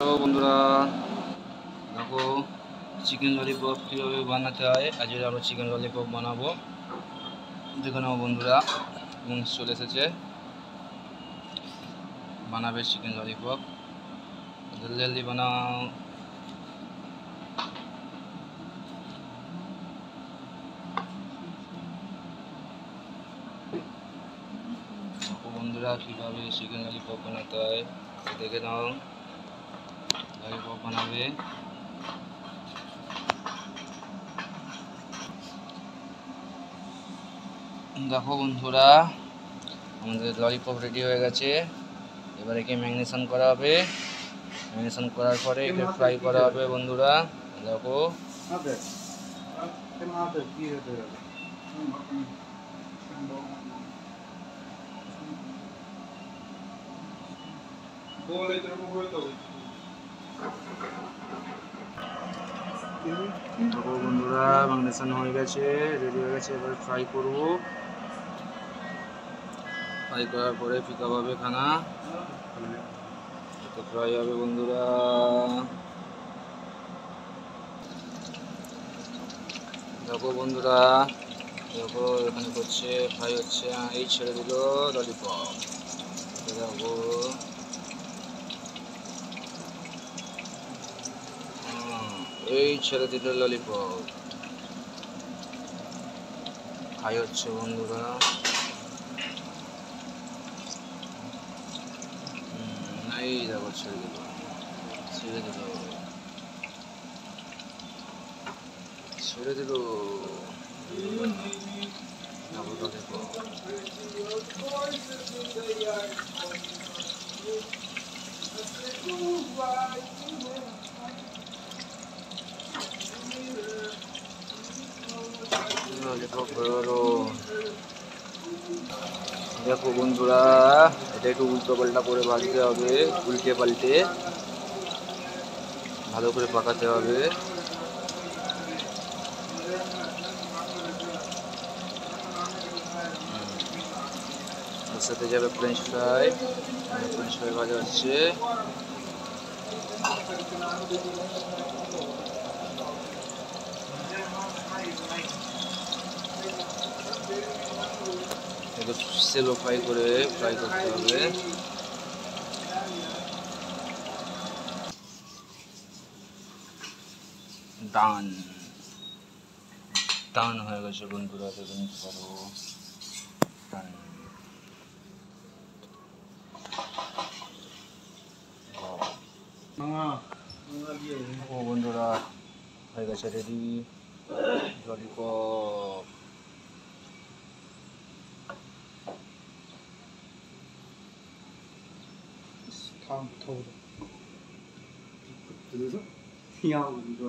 Hello বন্ধুরা, দেখো chicken lollipop কীভাবে বানাতে হয়। আজকে আমরা চিকেন ললিপপ বানাবো। দেখে নাও বন্ধুরা, চলে এসেছে, বানাবে চিকেন ললিপপ। জলদি জলদি বানাও। দেখো বন্ধুরা, কীভাবে চিকেন ললিপপ বানাতে হয় দেখে নাও। ললিপপ বানাবে। দেখো বন্ধুরা, আমাদের ললিপপ রেডি হয়ে গেছে। এবার একে ম্যারিনেশন করা হবে। ম্যারিনেশন করার পরে একে ফ্রাই করা হবে বন্ধুরা। দেখো বন্ধুরা, ম্যারিনেশন হয়ে গেছে, রেডি হয়ে গেছে। এবার ফ্রাই করব। ফ্রাই করার পরে ফিকা পাবে খানা, তো ফ্রাই হবে বন্ধুরা। দেখো বন্ধুরা, দেখো এখানে করছে, ফ্রাই হচ্ছে। এই ছেড়ে দিল ললিপপ। দেখো এই ছেড়ে দিল ললিপপ, ফ্রাই হচ্ছে বন্ধুরা। এই দেখো ছেড়ে দিল, ছেড়ে দিল, ছেড়ে দিল। দেখো বন্ধুরা, এটা একটু উল্টো পাল্টা করে ভাজতে হবে, উল্টে পাল্টে ভালো করে পাকাতে হবে। এর সাথে যাবে ফ্রেঞ্চ ফ্রাই। ফ্রেঞ্চ ফ্রাই ভাজা হচ্ছে। একটু সেলো ফ্রাই করে ফ্রাই করতে হবে। ডান ডান হয়ে গেছে বন্ধুরা, দেখুন করো ডান। ও বন্ধুরা, হয়ে গেছে রেডি ললিপপ। 다음부터 들어서 야 이거